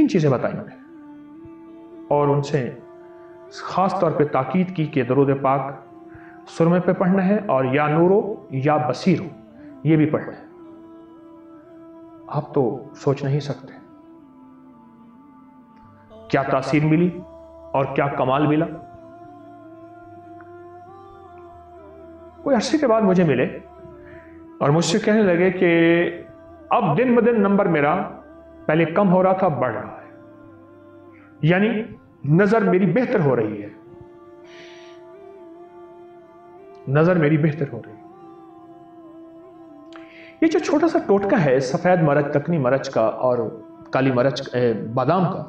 3 चीजें बताई उन्हें और उनसे खास तौर पे ताकीद की कि दरूद पाक सुरमे पे पढ़ना है और या नूरो या बसीरो ये भी पढ़ना है। आप तो सोच नहीं सकते क्या तासीर मिली और क्या कमाल मिला। कोई अरसे के बाद मुझे मिले और मुझसे कहने लगे कि अब दिन ब दिन नंबर मेरा पहले कम हो रहा था, बढ़ रहा है, यानी नजर मेरी बेहतर हो रही है, नजर मेरी बेहतर हो रही है। ये जो छोटा सा टोटका है सफेद मरच, दक्कनी मरच का और काली मरच बादाम का,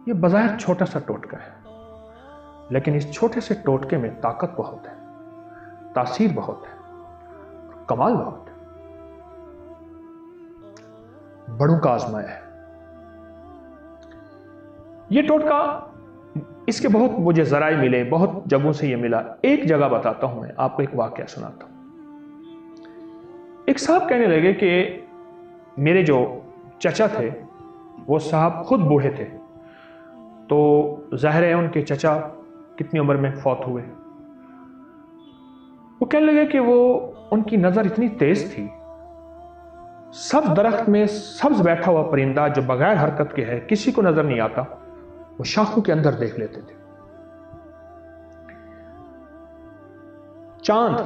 ये बज़ाहिर छोटा सा टोटका है, लेकिन इस छोटे से टोटके में ताकत बहुत है, तासीर बहुत है, कमाल बहुत है। बड़ों का आजमाया है ये टोटका। इसके बहुत मुझे जराए मिले, बहुत जगहों से ये मिला। एक जगह बताता हूं, मैं आपको एक वाकया सुनाता हूं। एक साहब कहने लगे कि मेरे जो चचा थे वो साहब खुद बूढ़े थे, तो जाहिर है उनके चचा कितनी उम्र में फौत हुए। वो कहने लगे कि वो उनकी नजर इतनी तेज थी, सब दरख्त में सब्ज बैठा हुआ परिंदा जो बगैर हरकत के है, किसी को नजर नहीं आता, वो शाखों के अंदर देख लेते थे। चांद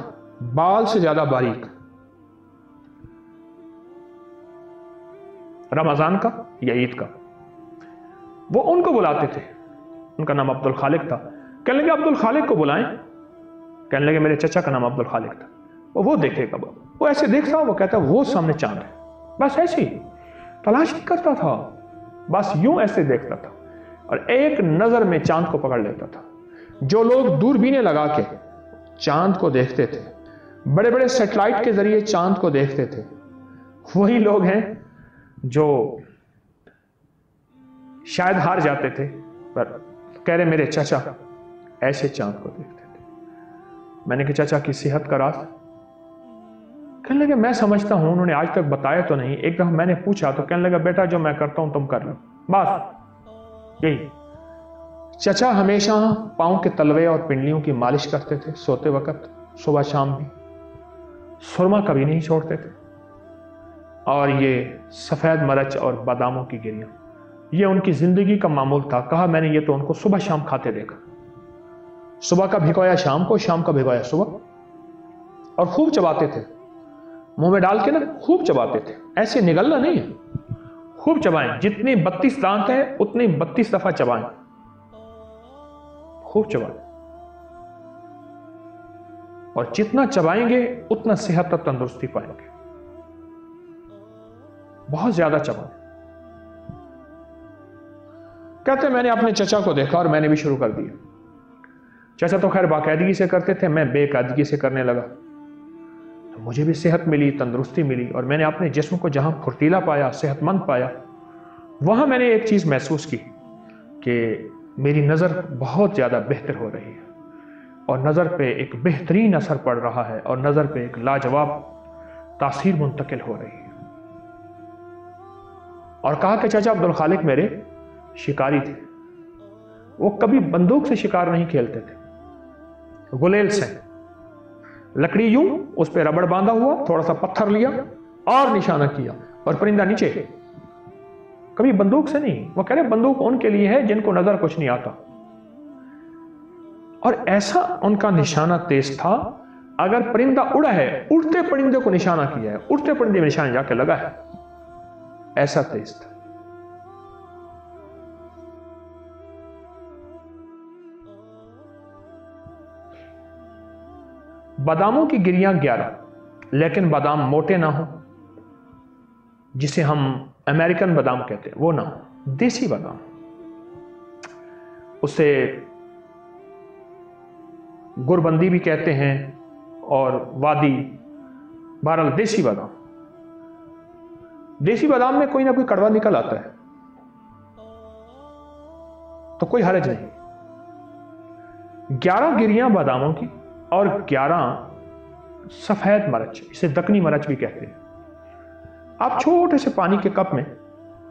बाल से ज्यादा बारीक, रमजान का या ईद का, वो उनको बुलाते थे। उनका नाम अब्दुल खालिक था। कहने लगे अब्दुल खालिक को बुलाएं। कहने लगे मेरे चचा का नाम अब्दुल खालिक था। वो देखेगा, वो ऐसे देखता, वो कहता वो सामने चांद है, बस ऐसे ही, तलाश नहीं करता था, बस यूं ऐसे देखता था और एक नजर में चांद को पकड़ लेता था। जो लोग दूरबीनें लगा के चांद को देखते थे, बड़े बड़े सैटेलाइट के जरिए चांद को देखते थे, वही लोग हैं जो शायद हार जाते थे, पर कह रहे मेरे चाचा ऐसे चांद को देखते थे। मैंने कहा चाचा की सेहत का राज? कहने लगे मैं समझता हूं, उन्होंने आज तक बताया तो नहीं। एक दफा मैंने पूछा तो कहने लगा बेटा जो मैं करता हूं तुम कर लो, बस यही। चचा हमेशा पांव के तलवे और पिंडलियों की मालिश करते थे सोते वक्त, सुबह शाम भी। सुरमा कभी नहीं छोड़ते थे। और ये सफेद मरच और बादामों की गिरियां, ये उनकी जिंदगी का मामूल था। कहा मैंने ये तो उनको सुबह शाम खाते देखा, सुबह का भिगोया शाम को, शाम का भिगोया सुबह, और खूब चबाते थे, मुंह में डाल के ना खूब चबाते थे, ऐसे निगलना नहीं है, खूब चबाएं। जितनी 32 दांत है उतनी 32 दफा चबाएं, खूब चबाएं, और जितना चबाएंगे उतना सेहत और तंदुरुस्ती पाएंगे। बहुत ज्यादा चबाएं। कहते मैंने अपने चचा को देखा और मैंने भी शुरू कर दिया। चचा तो खैर बाकायदगी से करते थे, मैं बेकायदगी से करने लगा, तो मुझे भी सेहत मिली, तंदुरुस्ती मिली, और मैंने अपने जिस्म को जहां फुर्तीला पाया, सेहतमंद पाया, वहां मैंने एक चीज महसूस की कि मेरी नजर बहुत ज्यादा बेहतर हो रही है, और नजर पे एक बेहतरीन असर पड़ रहा है, और नजर पे एक लाजवाब तासीर मुंतकिल हो रही है। और कहा कि चाचा अब्दुल खालिक मेरे शिकारी थे, वो कभी बंदूक से शिकार नहीं खेलते थे, गुलेल से, लकड़ी यूं, उस पे रबड़ बांधा हुआ, थोड़ा सा पत्थर लिया और निशाना किया और परिंदा नीचे, कभी बंदूक से नहीं। वो कह रहे बंदूक उनके लिए है जिनको नजर कुछ नहीं आता। और ऐसा उनका निशाना तेज था, अगर परिंदा उड़ा है, उड़ते परिंदे को निशाना किया है, उड़ते परिंदे में निशाना जाके लगा है, ऐसा तेज था। बादामों की गिरियां 11, लेकिन बादाम मोटे ना हो, जिसे हम अमेरिकन बादाम कहते हैं, वो ना हो, देसी बादाम, उसे गुरबंदी भी कहते हैं और वादी, बहरहाल देसी बादाम। देसी बादाम में कोई ना कोई कड़वा निकल आता है तो कोई हर्ज नहीं। 11 गिरियां बादामों की और 11 सफेद मरच, इसे दक्कनी मरच भी कहते हैं। आप छोटे से पानी के कप में